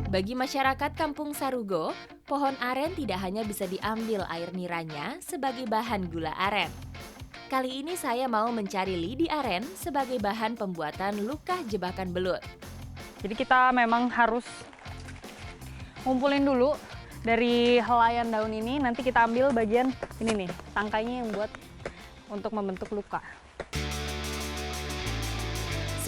Bagi masyarakat Kampung Sarugo, pohon aren tidak hanya bisa diambil air niranya sebagai bahan gula aren. Kali ini saya mau mencari lidi aren sebagai bahan pembuatan luka jebakan belut. Jadi kita memang harus ngumpulin dulu dari helaian daun ini, nanti kita ambil bagian ini nih, tangkainya yang buat untuk membentuk luka.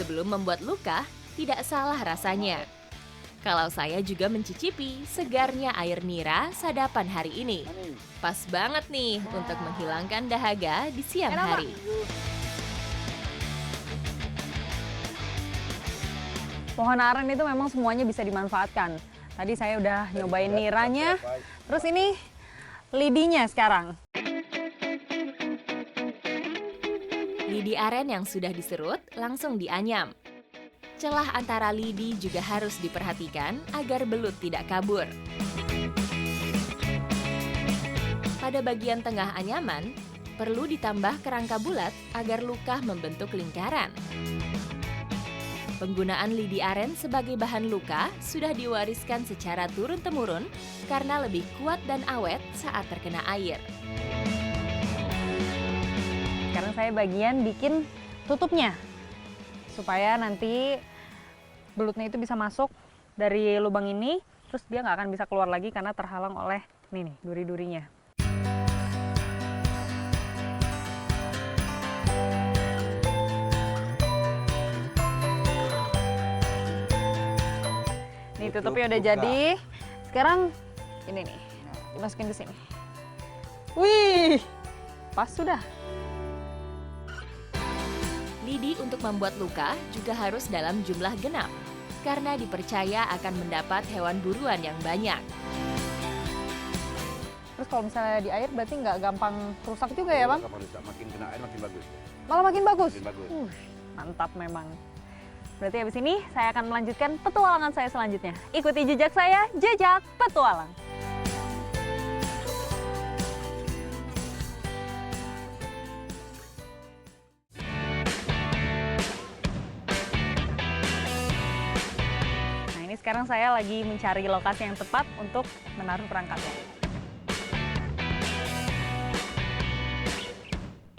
Sebelum membuat luka, tidak salah rasanya. Kalau saya juga mencicipi segarnya air nira sadapan hari ini. Pas banget nih untuk menghilangkan dahaga di siang hari. Pohon aren itu memang semuanya bisa dimanfaatkan. Tadi saya udah nyobain niranya, terus ini lidinya sekarang. Lidi aren yang sudah diserut langsung dianyam. Celah antara lidi juga harus diperhatikan agar belut tidak kabur. Pada bagian tengah anyaman, perlu ditambah kerangka bulat agar luka membentuk lingkaran. Penggunaan lidi aren sebagai bahan luka sudah diwariskan secara turun-temurun karena lebih kuat dan awet saat terkena air. Sekarang saya bagian bikin tutupnya, supaya nanti belutnya itu bisa masuk dari lubang ini, terus dia nggak akan bisa keluar lagi karena terhalang oleh ini nih, duri-durinya. Nih tutupnya udah jadi. Sekarang ini nih, dimasukin ke sini. Wih, pas sudah. Lidi untuk membuat luka juga harus dalam jumlah genap, karena dipercaya akan mendapat hewan buruan yang banyak. Terus kalau misalnya di air berarti nggak gampang rusak juga ya Bang? Makin kena air makin bagus. Malah makin bagus? Makin bagus. Mantap memang. Berarti habis ini saya akan melanjutkan petualangan saya selanjutnya. Ikuti jejak saya, Jejak Petualang. Nah ini sekarang saya lagi mencari lokasi yang tepat untuk menaruh perangkapnya.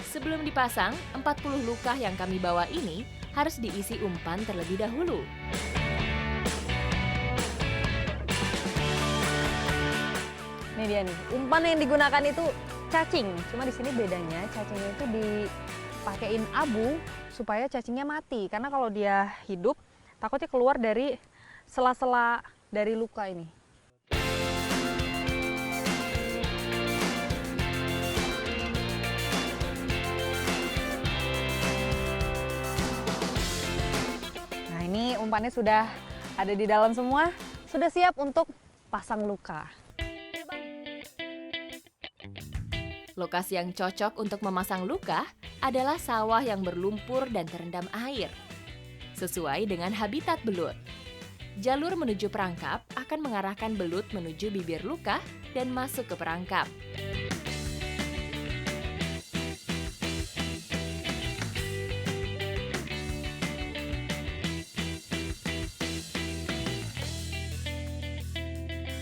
Sebelum dipasang, 40 luka yang kami bawa ini harus diisi umpan terlebih dahulu. Ini dia nih, umpan yang digunakan itu cacing. Cuma di sini bedanya cacingnya itu dipakein abu supaya cacingnya mati. Karena kalau dia hidup, takutnya keluar dari sela-sela dari luka ini. Nah ini umpannya sudah ada di dalam semua, sudah siap untuk pasang luka. Lokasi yang cocok untuk memasang luka adalah sawah yang berlumpur dan terendam air. Sesuai dengan habitat belut. Jalur menuju perangkap akan mengarahkan belut menuju bibir luka dan masuk ke perangkap.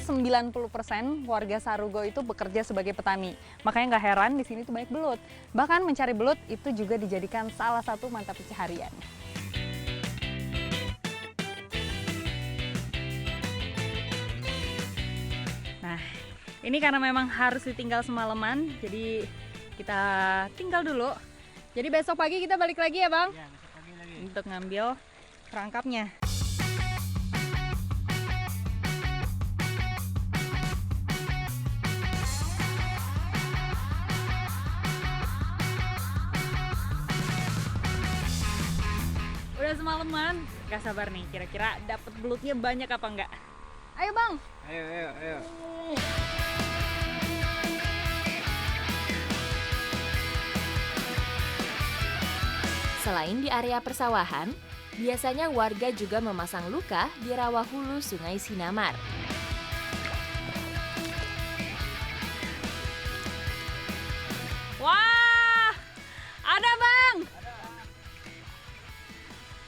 Sembilan 90% warga Sarugo itu bekerja sebagai petani. Makanya nggak heran di sini tuh banyak belut. Bahkan mencari belut itu juga dijadikan salah satu mata pencaharian. Nah, ini karena memang harus ditinggal semalaman, jadi kita tinggal dulu. Jadi besok pagi kita balik lagi ya Bang? Ya, besok pagi lagi. Untuk ngambil perangkapnya. Udah semalaman, gak sabar nih kira-kira dapat belutnya banyak apa enggak. Ayo Bang! Ayo. Selain di area persawahan, biasanya warga juga memasang luka di rawa hulu Sungai Sinamar. Wah! Ada Bang!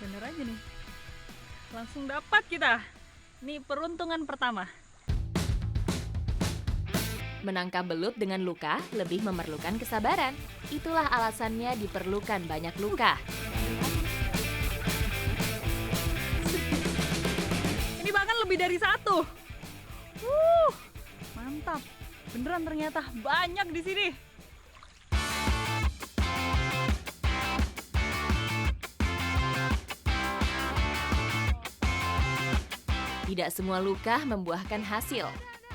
Bener aja nih. Langsung dapat kita. Ini peruntungan pertama. Menangkap belut dengan luka lebih memerlukan kesabaran. Itulah alasannya diperlukan banyak luka. Ini bahkan lebih dari satu. Mantap. Beneran ternyata banyak di sini. Tidak semua luka membuahkan hasil.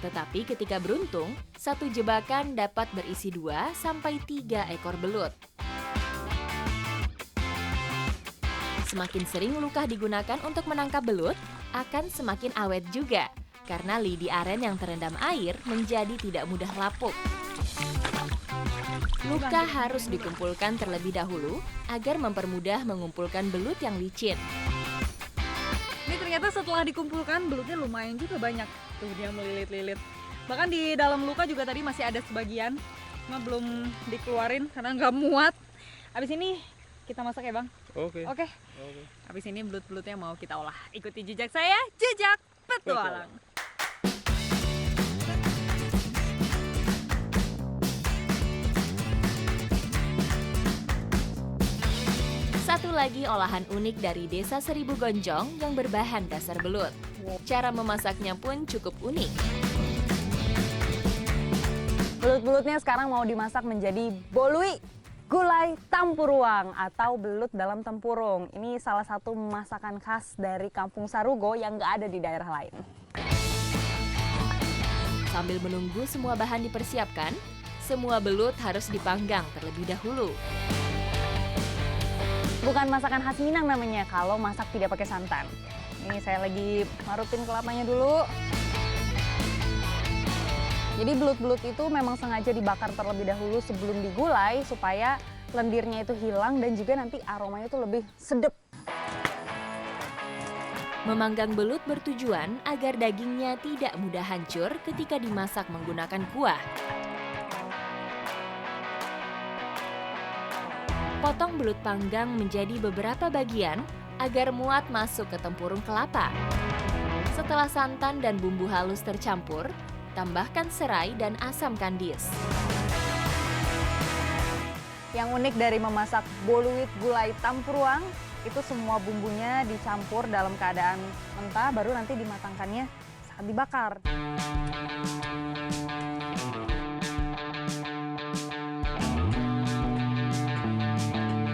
Tetapi ketika beruntung, satu jebakan dapat berisi 2-3 ekor belut. Semakin sering luka digunakan untuk menangkap belut, akan semakin awet juga. Karena lidi aren yang terendam air menjadi tidak mudah lapuk. Luka harus dikumpulkan terlebih dahulu agar mempermudah mengumpulkan belut yang licin. Ini ternyata setelah dikumpulkan belutnya lumayan juga banyak. Tuh dia melilit-lilit. Bahkan di dalam luka juga tadi masih ada sebagian. Cuma belum dikeluarin karena nggak muat. Habis ini kita masak ya Bang? Oke. Oke. Habis ini belut-belutnya mau kita olah. Ikuti jejak saya, jejak petualang. Satu lagi olahan unik dari Desa Seribu Gonjong yang berbahan dasar belut. Cara memasaknya pun cukup unik. Belut-belutnya sekarang mau dimasak menjadi bolui gulai tampuruang atau belut dalam tempurung. Ini salah satu masakan khas dari Kampung Sarugo yang nggak ada di daerah lain. Sambil menunggu semua bahan dipersiapkan, semua belut harus dipanggang terlebih dahulu. Bukan masakan khas Minang namanya kalau masak tidak pakai santan. Ini saya lagi marutin kelapanya dulu. Jadi belut-belut itu memang sengaja dibakar terlebih dahulu sebelum digulai supaya lendirnya itu hilang dan juga nanti aromanya itu lebih sedap. Memanggang belut bertujuan agar dagingnya tidak mudah hancur ketika dimasak menggunakan kuah. Potong belut panggang menjadi beberapa bagian agar muat masuk ke tempurung kelapa. Setelah santan dan bumbu halus tercampur, tambahkan serai dan asam kandis. Yang unik dari memasak boluit gulai tampuruang, itu semua bumbunya dicampur dalam keadaan mentah, baru nanti dimatangkannya saat dibakar.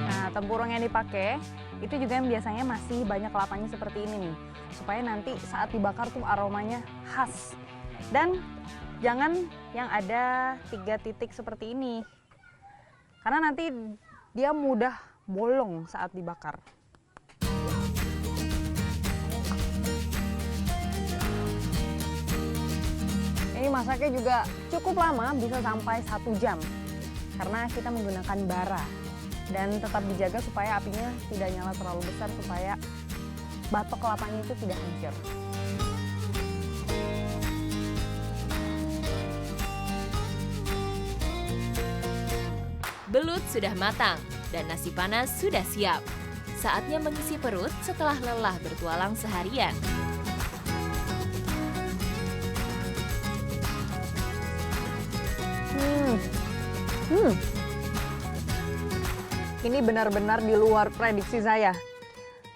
Nah, tempurung yang dipakai itu juga yang biasanya masih banyak kelapanya seperti ini nih, supaya nanti saat dibakar tuh aromanya khas. Dan jangan yang ada 3 titik seperti ini, karena nanti dia mudah bolong saat dibakar. Ini masaknya juga cukup lama, bisa sampai 1 jam, karena kita menggunakan bara. Dan tetap dijaga supaya apinya tidak nyala terlalu besar, supaya batok kelapanya itu tidak hancur. Belut sudah matang dan nasi panas sudah siap. Saatnya mengisi perut setelah lelah bertualang seharian. Ini benar-benar di luar prediksi saya.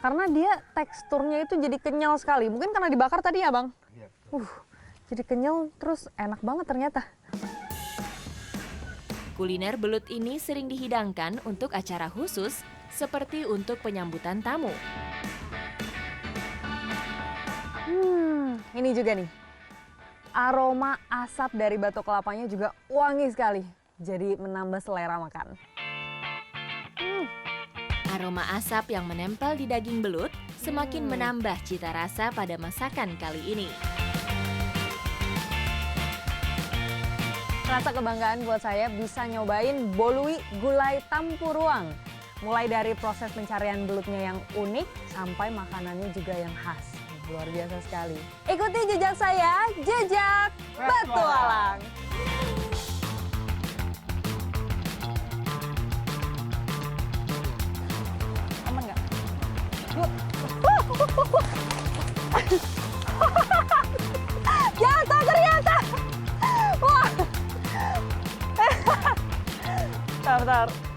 Karena dia teksturnya itu jadi kenyal sekali. Mungkin karena dibakar tadi ya Bang? Iya. Jadi kenyal terus enak banget ternyata. Kuliner belut ini sering dihidangkan untuk acara khusus seperti untuk penyambutan tamu. Ini juga nih. Aroma asap dari batok kelapanya juga wangi sekali. Jadi menambah selera makan. Aroma asap yang menempel di daging belut semakin menambah cita rasa pada masakan kali ini. Rasa kebanggaan buat saya bisa nyobain bolui gulai tampuruang. Mulai dari proses pencarian belutnya yang unik sampai makanannya juga yang khas. Luar biasa sekali. Ikuti jejak saya, jejak petualang. Aman nggak? bentar.